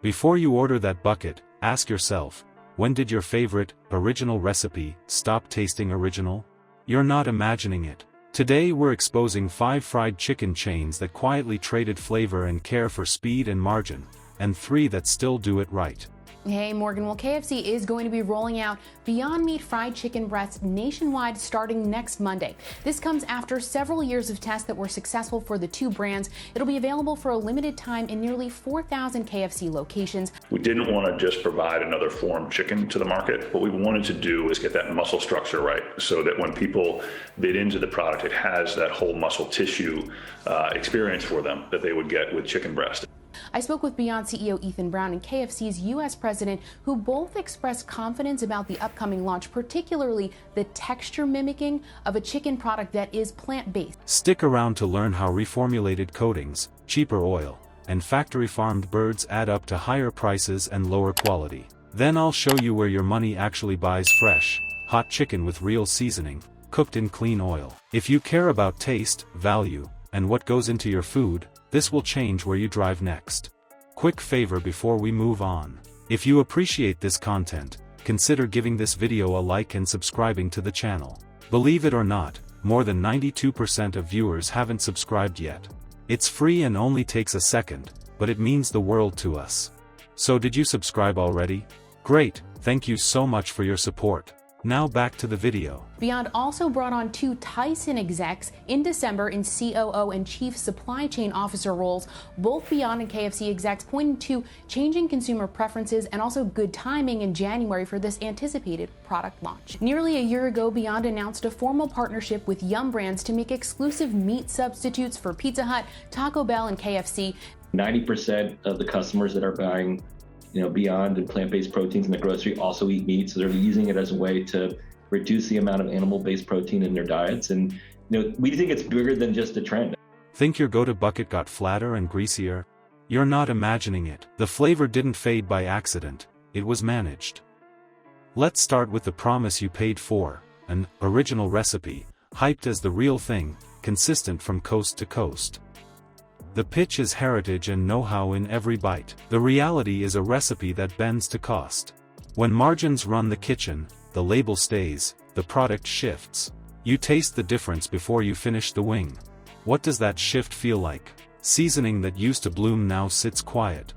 Before you order that bucket, ask yourself, when did your favorite, original recipe stop tasting original? You're not imagining it. Today we're exposing 5 fried chicken chains that quietly traded flavor and care for speed and margin, and 3 that still do it right. Hey Morgan, well KFC is going to be rolling out Beyond Meat fried chicken breasts nationwide starting next Monday. This comes after several years of tests that were successful for the 2 brands. It'll be available for a limited time in nearly 4,000 KFC locations. We didn't want to just provide another form chicken to the market. What we wanted to do is get that muscle structure right so that when people bit into the product, it has that whole muscle tissue experience for them that they would get with chicken breast. I spoke with Beyond CEO Ethan Brown and KFC's U.S. president, who both expressed confidence about the upcoming launch, particularly the texture mimicking of a chicken product that is plant-based. Stick around to learn how reformulated coatings, cheaper oil, and factory-farmed birds add up to higher prices and lower quality. Then I'll show you where your money actually buys fresh, hot chicken with real seasoning, cooked in clean oil. If you care about taste, value, and what goes into your food, this will change where you drive next. Quick favor before we move on. If you appreciate this content, consider giving this video a like and subscribing to the channel. Believe it or not, more than 92% of viewers haven't subscribed yet. It's free and only takes a second, but it means the world to us. So did you subscribe already? Great, thank you so much for your support. Now back to the video. Beyond also brought on 2 Tyson execs in December in COO and Chief Supply Chain Officer roles. Both Beyond and KFC execs pointing to changing consumer preferences and also good timing in January for this anticipated product launch. Nearly a year ago, Beyond announced a formal partnership with Yum Brands to make exclusive meat substitutes for Pizza Hut, Taco Bell, and KFC. 90% of the customers that are buying Beyond and plant-based proteins in the grocery also eat meat, so they're using it as a way to reduce the amount of animal-based protein in their diets. And we think it's bigger than just a trend. Think your go-to bucket got flatter and greasier? You're not imagining it. The flavor didn't fade by accident, it was managed. Let's start with the promise you paid for, an original recipe, hyped as the real thing, consistent from coast to coast. The pitch is heritage and know-how in every bite. The reality is a recipe that bends to cost. When margins run the kitchen, the label stays, the product shifts. You taste the difference before you finish the wing. What does that shift feel like? Seasoning that used to bloom now sits quiet.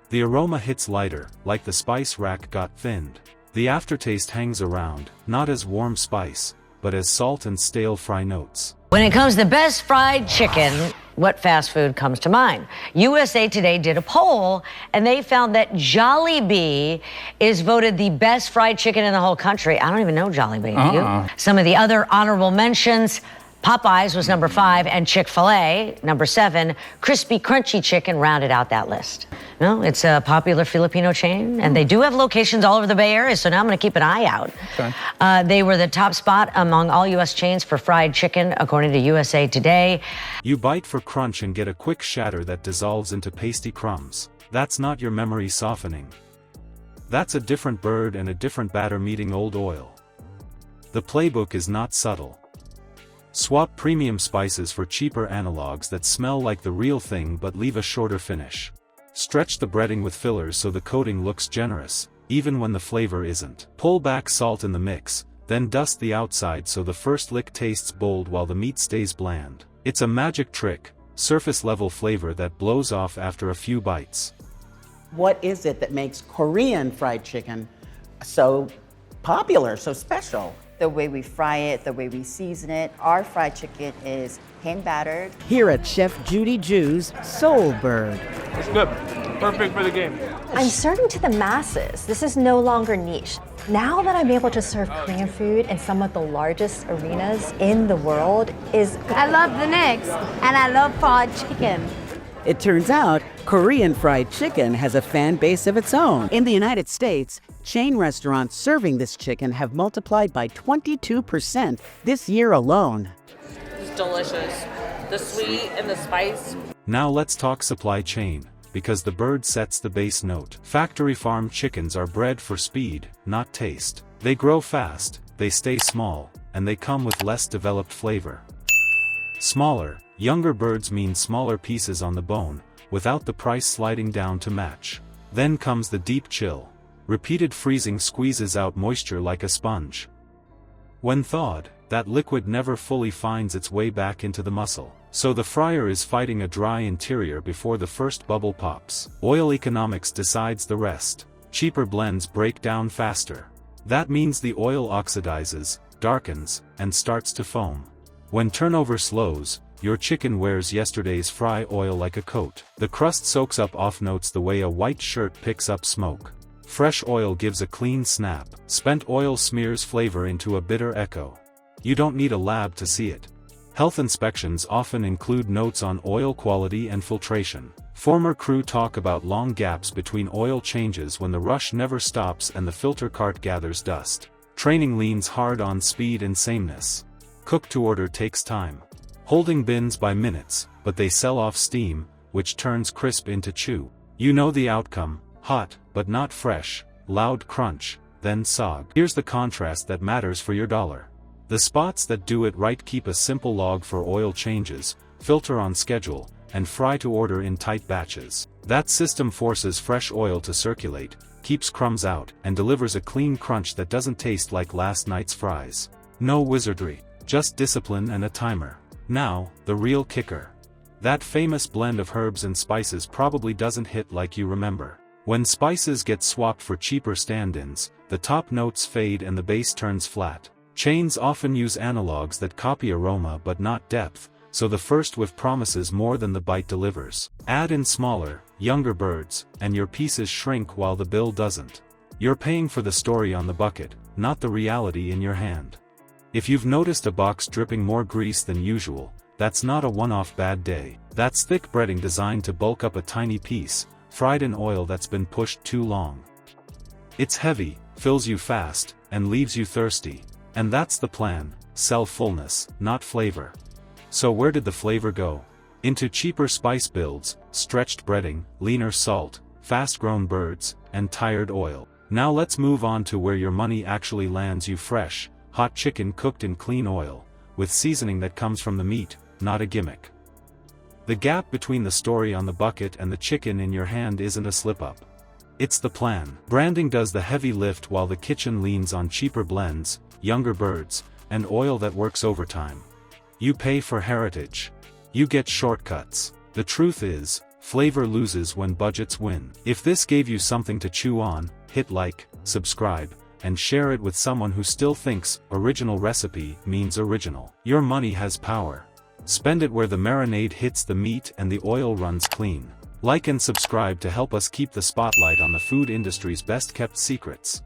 The aroma hits lighter, like the spice rack got thinned. The aftertaste hangs around, not as warm spice, but as salt and stale fry notes. When it comes to best fried chicken, what fast food comes to mind? USA Today did a poll, and they found that Jollibee is voted the best fried chicken in the whole country. I don't even know Jollibee, do you? Some of the other honorable mentions: Popeyes was number 5, and Chick-fil-A, number 7. Crispy Crunchy Chicken rounded out that list. No, it's a popular Filipino chain, and they do have locations all over the Bay Area, so now I'm going to keep an eye out. Okay. They were the top spot among all U.S. chains for fried chicken, according to USA Today. You bite for crunch and get a quick shatter that dissolves into pasty crumbs. That's not your memory softening. That's a different bird and a different batter meeting old oil. The playbook is not subtle. Swap premium spices for cheaper analogs that smell like the real thing but leave a shorter finish. Stretch the breading with fillers so the coating looks generous, even when the flavor isn't. Pull back salt in the mix, then dust the outside so the first lick tastes bold while the meat stays bland. It's a magic trick, surface-level flavor that blows off after a few bites. What is it that makes Korean fried chicken so popular, so special? The way we fry it, the way we season it. Our fried chicken is hand battered. Here at Chef Judy Jew's Soul Bird. It's good. Perfect for the game. I'm serving to the masses. This is no longer niche. Now that I'm able to serve Korean food in some of the largest arenas in the world I love the Knicks and I love fried chicken. It turns out Korean fried chicken has a fan base of its own. In the United States, chain restaurants serving this chicken have multiplied by 22% this year alone. It's delicious. The sweet and the spice. Now let's talk supply chain, because the bird sets the base note. Factory farm chickens are bred for speed, not taste. They grow fast, they stay small, and they come with less developed flavor. Smaller, younger birds mean smaller pieces on the bone, without the price sliding down to match. Then comes the deep chill. Repeated freezing squeezes out moisture like a sponge. When thawed, that liquid never fully finds its way back into the muscle. So the fryer is fighting a dry interior before the first bubble pops. Oil economics decides the rest. Cheaper blends break down faster. That means the oil oxidizes, darkens, and starts to foam. When turnover slows, your chicken wears yesterday's fry oil like a coat. The crust soaks up off notes the way a white shirt picks up smoke. Fresh oil gives a clean snap. Spent oil smears flavor into a bitter echo. You don't need a lab to see it. Health inspections often include notes on oil quality and filtration. Former crew talk about long gaps between oil changes when the rush never stops and the filter cart gathers dust. Training leans hard on speed and sameness. Cook to order takes time. Holding bins by minutes, but they sell off steam, which turns crisp into chew. You know the outcome: hot, but not fresh, loud crunch, then sog. Here's the contrast that matters for your dollar. The spots that do it right keep a simple log for oil changes, filter on schedule, and fry to order in tight batches. That system forces fresh oil to circulate, keeps crumbs out, and delivers a clean crunch that doesn't taste like last night's fries. No wizardry, just discipline and a timer. Now, the real kicker. That famous blend of herbs and spices probably doesn't hit like you remember. When spices get swapped for cheaper stand-ins, the top notes fade and the base turns flat. Chains often use analogs that copy aroma but not depth, so the first whiff promises more than the bite delivers. Add in smaller, younger birds, and your pieces shrink while the bill doesn't. You're paying for the story on the bucket, not the reality in your hand. If you've noticed a box dripping more grease than usual, that's not a one-off bad day. That's thick breading designed to bulk up a tiny piece, fried in oil that's been pushed too long. It's heavy, fills you fast, and leaves you thirsty. And that's the plan: sell fullness, not flavor. So where did the flavor go? Into cheaper spice builds, stretched breading, leaner salt, fast-grown birds, and tired oil. Now let's move on to where your money actually lands you: fresh, hot chicken cooked in clean oil, with seasoning that comes from the meat, not a gimmick. The gap between the story on the bucket and the chicken in your hand isn't a slip-up. It's the plan. Branding does the heavy lift while the kitchen leans on cheaper blends, younger birds, and oil that works overtime. You pay for heritage. You get shortcuts. The truth is, flavor loses when budgets win. If this gave you something to chew on, hit like, subscribe, and share it with someone who still thinks original recipe means original. Your money has power. Spend it where the marinade hits the meat and the oil runs clean. Like and subscribe to help us keep the spotlight on the food industry's best-kept secrets.